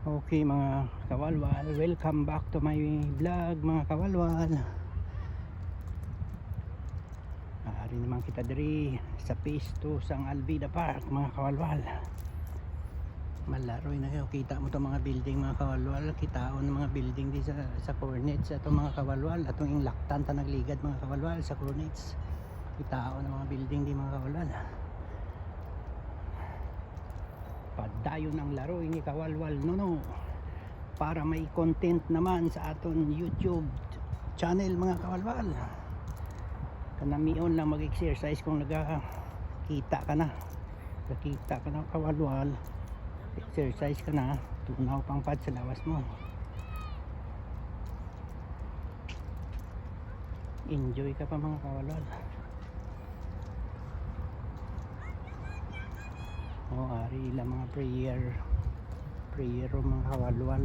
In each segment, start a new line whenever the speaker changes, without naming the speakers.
Okay mga kawalwal, welcome back to my vlog mga kawalwal. Ari naman kita diri sa phase 2 sang Alvida Park mga kawalwal. Malaroy na kayo, kita mo to mga building mga kawalwal. Kitaon mga building di sa Cornets ato mga kawalwal. Atong inlaktan ta nagligad mga kawalwal sa Cornets. Kitaon mga building di mga kawalwal. Padayon ang laro ni kawalwal no para may content naman sa aton YouTube channel mga kawalwal. Kanamion lang mag-exercise kung nagkakita ka na kawalwal, exercise ka na, tunaw pang pad sa lawas mo, enjoy ka pa mga kawalwal. Ari ilang mga prayer mga kawalwal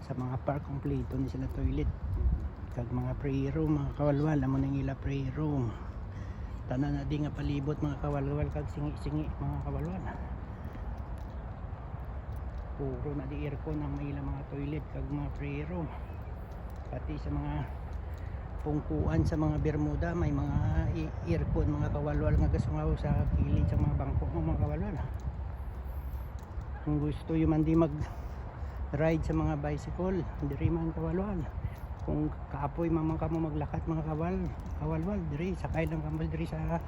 sa mga park kompleto ni sila toilet kag mga prayer room mga kawalwal. Amo nang ila prayer room tanan na di nga palibot mga kawalwal kag singi mga kawalwal. Puro na di aircon ang may ilang mga toilet kag mga prayer room. Pati sa mga pungkuan sa mga Bermuda may mga aircon mga kawalwal nga gasungaw sa kilid sa mga bangko mga kawalwal. Kung gusto yung man di mag ride sa mga bicycle diri man kawalwal. Kung kaapoy mamang ka mo maglakat mga kawalwal diri sakay lang ka mo diri sa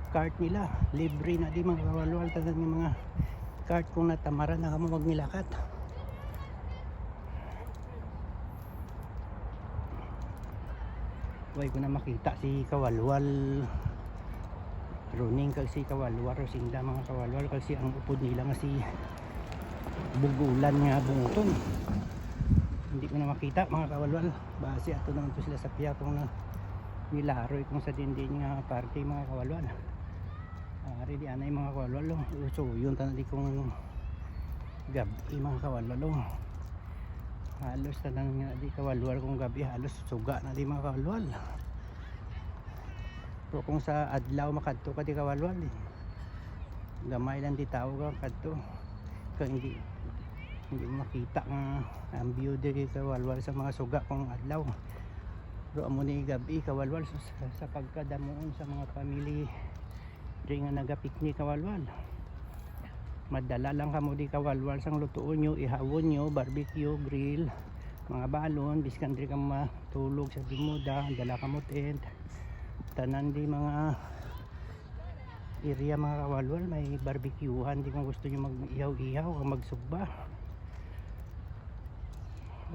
cart nila, libre na di mga kawalwal tanan ng mga cart kung natamaran na ka mo magnilakad. Way ko na makita si kawalwal running kag si kawalwal Rosinda mga kawalwal kasi ang upod nila nga si bugulan nga bunguton. Hindi ko na makita mga kawalwal base ato naman to sila sa piya kung na nilaroy kung sa dindin nga party mga kawalwal. Ari di anay mga kawalwal so yun tanan di kong gabi mga kawalwal. Halos tanang nga di kawalwal kung gabi halos suga na di mga kawalwal. Pero kung sa adlaw makadto ka di kawalwal gamay lang di tao ka kadto kung hindi makita nga ang view di kawalwal sa mga suga kung adlaw. Pero amo ni gabi kawalwal sa pagkadamuon sa mga family di nga naga-picnic kawalwal. Madala lang kamo di kawalwal sang lutuon nyo, ihawon nyo, barbecue, grill, mga balon, biskan di ka matulog sa Bermuda, dala kamo tent, tanan di mga area mga kawalwal, may barbecuehan di kung gusto nyo mag-ihaw-ihaw o magsugba.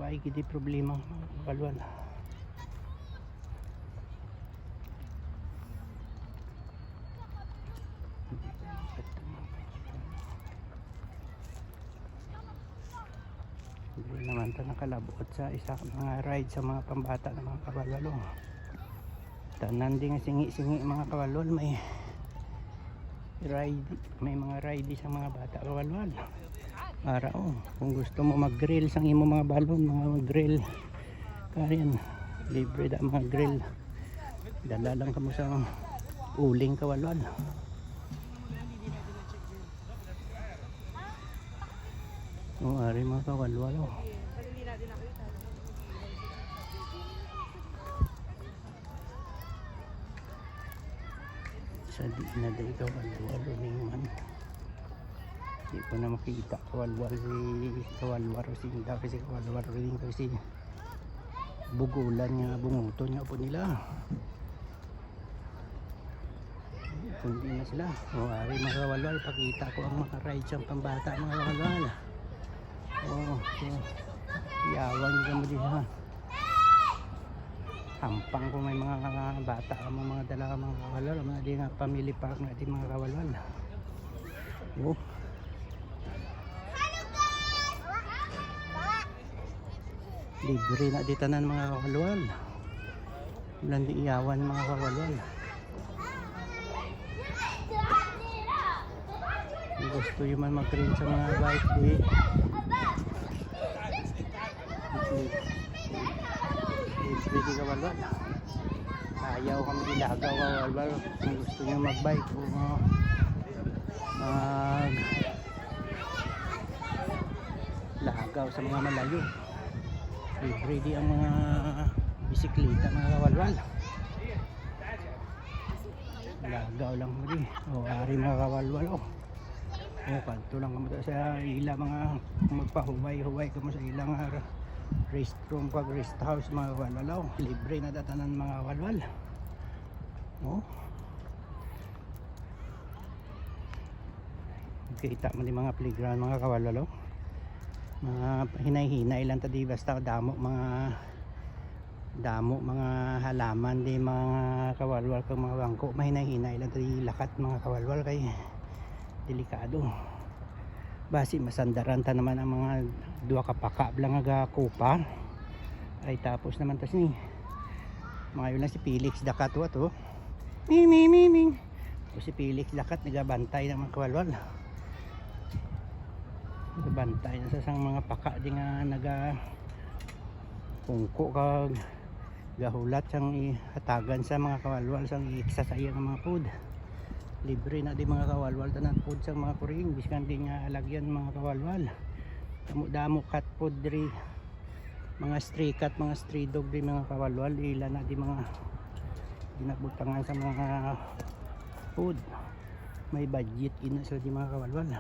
Wai gidi problema mga kawalwal. Hindi naman ito nakalabot sa isa mga ride sa mga pambata ng mga kawalwal. Tanan din nga singi-singi mga kawalwal, may mga ride sa mga bata kawalwal. Para kung gusto mo mag-grill sang imo mga balon, mga mag-grill kariyan libre da mga grill. Dala lang kamo sa uling kawalwal. Ari mga kawalwal sa di na day kawalwal man di ko na makita kawalwal Rosinda kasi kawalwal rin kasi bugulan nga bunguton nga po nila kundi na sila. Ari mga kawalwal pakita ko ang mga rides ang pambata mga kawalwal. Yawan nyo mo din ha. Hampang kung may mga bata mga dala mga kawalwal, mga di nga family park na di mga kawalwal. Libre na di tanan mga kawalwal. Walang di iyawan mga kawalwal. Kung gusto yung man mag-train sa mga bike pwede kawalwal. Ayaw kami ilagaw kawalwal kung gusto nyo mag-bike o lagaw sa mga malayo. Libre di ang mga bisikleta mga kawalwal. Lagaw lang mo di. O ari mga kawalwal o. O kanto lang mo sa ila mga magpahuway-huway ka mo sa ilang restroom kag rest house mga kawalwal. Libre na datanan mga kawalwal. O. Kita mo di mga playground mga kawalwal o. Mga hinay-hinay lang tadi basta damo mga halaman di mga kawalwal kag mga bangko mahinay-hinay lang tadi lakat mga kawalwal kay delikado basi masandaran ta naman ang mga duha ka paka lang nga kupa ay tapos naman tas ni mga yun lang si Felix Dakat to ming o si Felix Dakat nagabantay ng mga kawalwal. Bantay na sa sang mga paka di nga naga kungko kag gahulat sang ihatagan sa mga kawalwal sang iiksasayan ng mga food. Libre na di mga kawalwal tanan food sang mga kuring biskan di nga alagyan mga kawalwal. Damo cat food diri mga stray cat mga stray dog di mga kawalwal ila na di mga ginabutangan sa mga food. May budget ina sa di mga kawalwal.